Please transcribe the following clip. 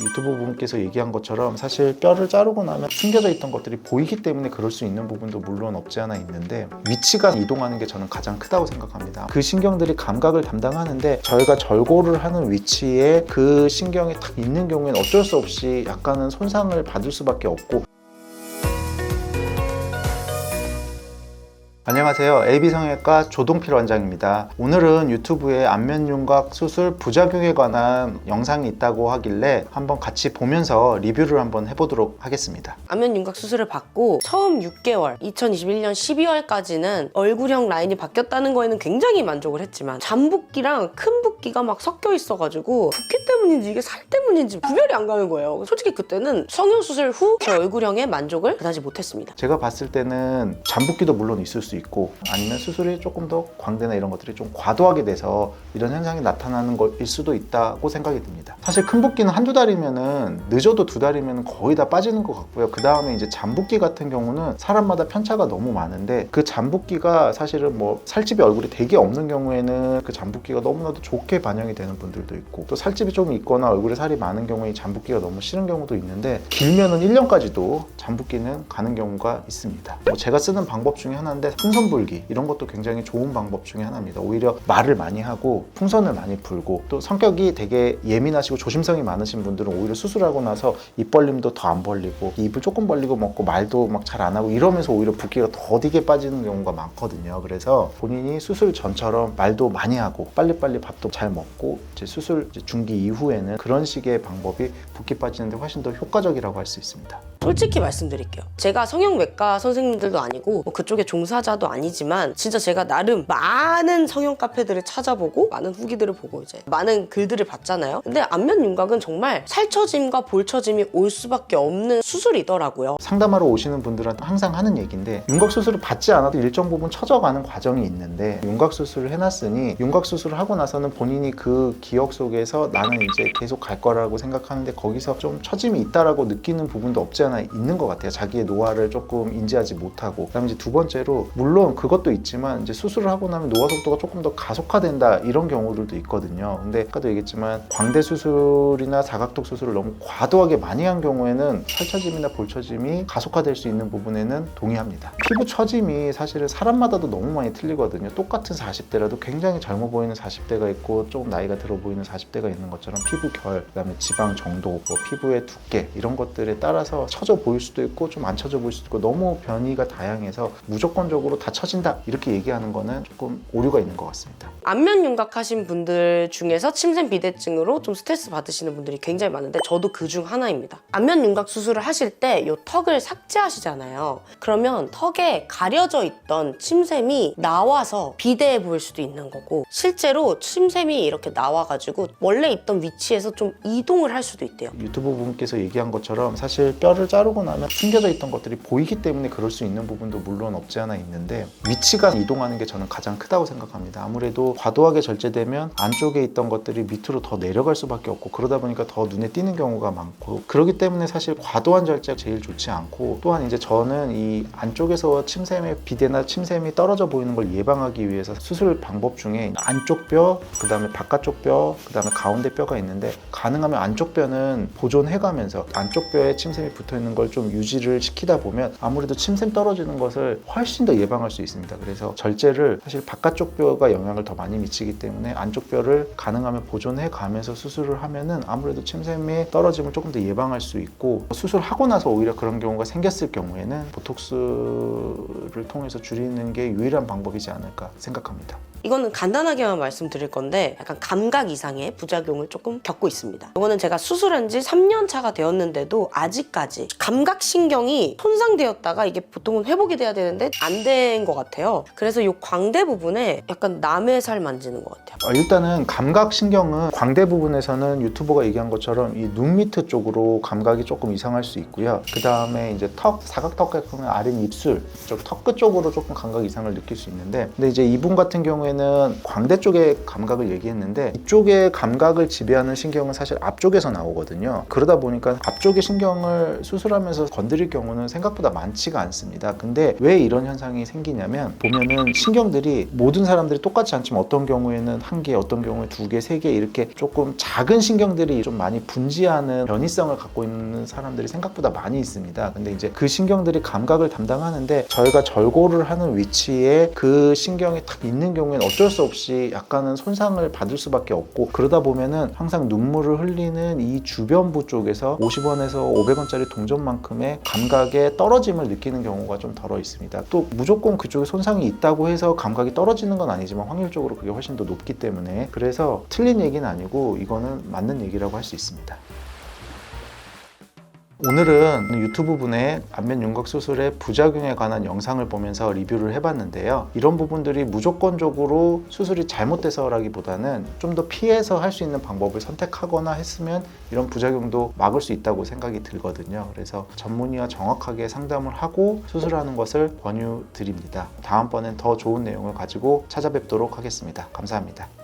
유튜브 분께서 얘기한 것처럼 사실 뼈를 자르고 나면 숨겨져 있던 것들이 보이기 때문에 그럴 수 있는 부분도 물론 없지 않아 있는데, 위치가 이동하는 게 저는 가장 크다고 생각합니다. 그 신경들이 감각을 담당하는데 저희가 절골을 하는 위치에 그 신경이 딱 있는 경우에는 어쩔 수 없이 약간은 손상을 받을 수밖에 없고. 안녕하세요. AB성형외과 조동필 원장입니다. 오늘은 유튜브에 안면윤곽 수술 부작용에 관한 영상이 있다고 하길래 한번 같이 보면서 리뷰를 한번 해보도록 하겠습니다. 안면윤곽 수술을 받고 처음 6개월, 2021년 12월까지는 얼굴형 라인이 바뀌었다는 거에는 굉장히 만족을 했지만 잠붓기랑 큰 붓기가 막 섞여 있어가지고 붓기 때문인지 이게 살 때문인지 구별이 안 가는 거예요. 솔직히 그때는 성형수술 후 제 얼굴형에 만족을 그다지 못했습니다. 제가 봤을 때는 잠붓기도 물론 있을 수 있고, 아니면 수술이 조금 더 광대나 이런 것들이 좀 과도하게 돼서 이런 현상이 나타나는 것일 수도 있다고 생각이 듭니다. 사실 큰 붓기는 한두 달이면은, 늦어도 두 달이면 거의 다 빠지는 것 같고요. 그 다음에 이제 잠붓기 같은 경우는 사람마다 편차가 너무 많은데, 그 잠붓기가 사실은 뭐 살집이 얼굴이 되게 없는 경우에는 그 잠붓기가 너무나도 좋게 반영이 되는 분들도 있고, 또 살집이 좀 있거나 얼굴에 살이 많은 경우에 잠붓기가 너무 싫은 경우도 있는데, 길면은 1년까지도 잠붓기는 가는 경우가 있습니다. 제가 쓰는 방법 중에 하나인데, 풍선 불기 이런 것도 굉장히 좋은 방법 중에 하나입니다. 오히려 말을 많이 하고 풍선을 많이 불고, 또 성격이 되게 예민하시고 조심성이 많으신 분들은 오히려 수술하고 나서 입 벌림도 더 안 벌리고, 입을 조금 벌리고 먹고 말도 막 잘 안 하고 이러면서 오히려 붓기가 더디게 빠지는 경우가 많거든요. 그래서 본인이 수술 전처럼 말도 많이 하고 빨리빨리 밥도 잘 먹고, 이제 수술 중기 이후에는 그런 식의 방법이 붓기 빠지는데 훨씬 더 효과적이라고 할 수 있습니다. 솔직히 말씀드릴게요. 제가 성형외과 선생님들도 아니고 뭐 그쪽에 종사자도 아니지만, 진짜 제가 나름 많은 성형 카페들을 찾아보고 많은 후기들을 보고 이제 많은 글들을 봤잖아요. 근데 안면윤곽은 정말 살처짐과 볼처짐이 올 수밖에 없는 수술이더라고요. 상담하러 오시는 분들한테 항상 하는 얘기인데, 윤곽 수술을 받지 않아도 일정 부분 처져가는 과정이 있는데, 윤곽 수술을 해놨으니 윤곽 수술을 하고 나서는 본인이 그 기억 속에서 나는 이제 계속 갈 거라고 생각하는데, 거기서 좀 처짐이 있다라고 느끼는 부분도 없지 않아 있는 것 같아요. 자기의 노화를 조금 인지하지 못하고. 그다음에 이제 두 번째로, 물론 그것도 있지만 이제 수술을 하고 나면 노화 속도가 조금 더 가속화된다 이런 경우들도 있거든요. 근데 아까도 얘기했지만 광대 수술이나 사각턱 수술을 너무 과도하게 많이 한 경우에는 살처짐이나 볼처짐이 가속화될 수 있는 부분에는 동의합니다. 피부 처짐이 사실은 사람마다도 너무 많이 틀리거든요. 똑같은 40대라도 굉장히 젊어 보이는 40대가 있고, 조금 나이가 들어 보이는 40대가 있는 것처럼 피부 결, 그다음에 지방 정도, 뭐 피부의 두께 이런 것들에 따라서 처져 보일 수도 있고 좀 안 처져 보일 수도 있고, 너무 변이가 다양해서 무조건적으로 다 처진다 이렇게 얘기하는 거는 조금 오류가 있는 것 같습니다. 안면윤곽 하신 분들 중에서 침샘 비대증으로 좀 스트레스 받으시는 분들이 굉장히 많은데, 저도 그 중 하나입니다. 안면윤곽 수술을 하실 때 이 턱을 삭제하시잖아요. 그러면 턱에 가려져 있던 침샘이 나와서 비대해 보일 수도 있는 거고, 실제로 침샘이 이렇게 나와가지고 원래 있던 위치에서 좀 이동을 할 수도 있대요. 유튜브 분께서 얘기한 것처럼 사실 뼈를 자르고 나면 숨겨져 있던 것들이 보이기 때문에 그럴 수 있는 부분도 물론 없지 않아 있는데, 위치가 이동하는 게 저는 가장 크다고 생각합니다. 아무래도 과도하게 절제되면 안쪽에 있던 것들이 밑으로 더 내려갈 수밖에 없고, 그러다 보니까 더 눈에 띄는 경우가 많고, 그렇기 때문에 사실 과도한 절제가 제일 좋지 않고, 또한 이제 저는 이 안쪽에서 침샘의 비대나 침샘이 떨어져 보이는 걸 예방하기 위해서 수술 방법 중에 안쪽 뼈, 그 다음에 바깥쪽 뼈, 그 다음에 가운데 뼈가 있는데, 가능하면 안쪽 뼈는 보존해가면서 안쪽 뼈에 침샘이 붙어 있는 걸 좀 유지를 시키다 보면 아무래도 침샘 떨어지는 것을 훨씬 더 예방할 수 있습니다. 그래서 절제를, 사실 바깥쪽 뼈가 영향을 더 많이 미치기 때문에 안쪽 뼈를 가능하면 보존해 가면서 수술을 하면은 아무래도 침샘의 떨어짐을 조금 더 예방할 수 있고, 수술하고 나서 오히려 그런 경우가 생겼을 경우에는 보톡스를 통해서 줄이는 게 유일한 방법이지 않을까 생각합니다. 이거는 간단하게만 말씀드릴 건데, 약간 감각 이상의 부작용을 조금 겪고 있습니다. 이거는 제가 수술한 지 3년 차가 되었는데도 아직까지 감각신경이 손상되었다가 이게 보통은 회복이 돼야 되는데 안 된 것 같아요. 그래서 이 광대 부분에 약간 남의 살 만지는 것 같아요. 일단은 감각신경은 광대 부분에서는 유튜버가 얘기한 것처럼 이 눈 밑에 쪽으로 감각이 조금 이상할 수 있고요. 그 다음에 이제 턱, 사각턱 같은 경우는 아랫입술 쪽, 턱 끝 쪽으로 조금 감각 이상을 느낄 수 있는데, 근데 이제 이분 같은 경우에 경우에는 광대 쪽의 감각을 얘기했는데 이쪽의 감각을 지배하는 신경은 사실 앞쪽에서 나오거든요. 그러다 보니까 앞쪽의 신경을 수술하면서 건드릴 경우는 생각보다 많지가 않습니다. 근데 왜 이런 현상이 생기냐면 보면은 신경들이 모든 사람들이 똑같지 않지만 어떤 경우에는 한 개, 어떤 경우에 두 개, 세 개 이렇게 조금 작은 신경들이 좀 많이 분지하는 변이성을 갖고 있는 사람들이 생각보다 많이 있습니다. 근데 이제 그 신경들이 감각을 담당하는데 저희가 절골을 하는 위치에 그 신경이 딱 있는 경우에는 어쩔 수 없이 약간은 손상을 받을 수밖에 없고 그러다 보면은 항상 눈물을 흘리는 이 주변부 쪽에서 50원에서 500원짜리 동전만큼의 감각의 떨어짐을 느끼는 경우가 좀 덜어 있습니다. 또 무조건 그쪽에 손상이 있다고 해서 감각이 떨어지는 건 아니지만 확률적으로 그게 훨씬 더 높기 때문에 그래서 틀린 얘기는 아니고 이거는 맞는 얘기라고 할 수 있습니다. 오늘은 유튜브 분의 안면 윤곽 수술의 부작용에 관한 영상을 보면서 리뷰를 해봤는데요. 이런 부분들이 무조건적으로 수술이 잘못돼서라기보다는 좀 더 피해서 할 수 있는 방법을 선택하거나 했으면 이런 부작용도 막을 수 있다고 생각이 들거든요. 그래서 전문의와 정확하게 상담을 하고 수술하는 것을 권유드립니다. 다음번엔 더 좋은 내용을 가지고 찾아뵙도록 하겠습니다. 감사합니다.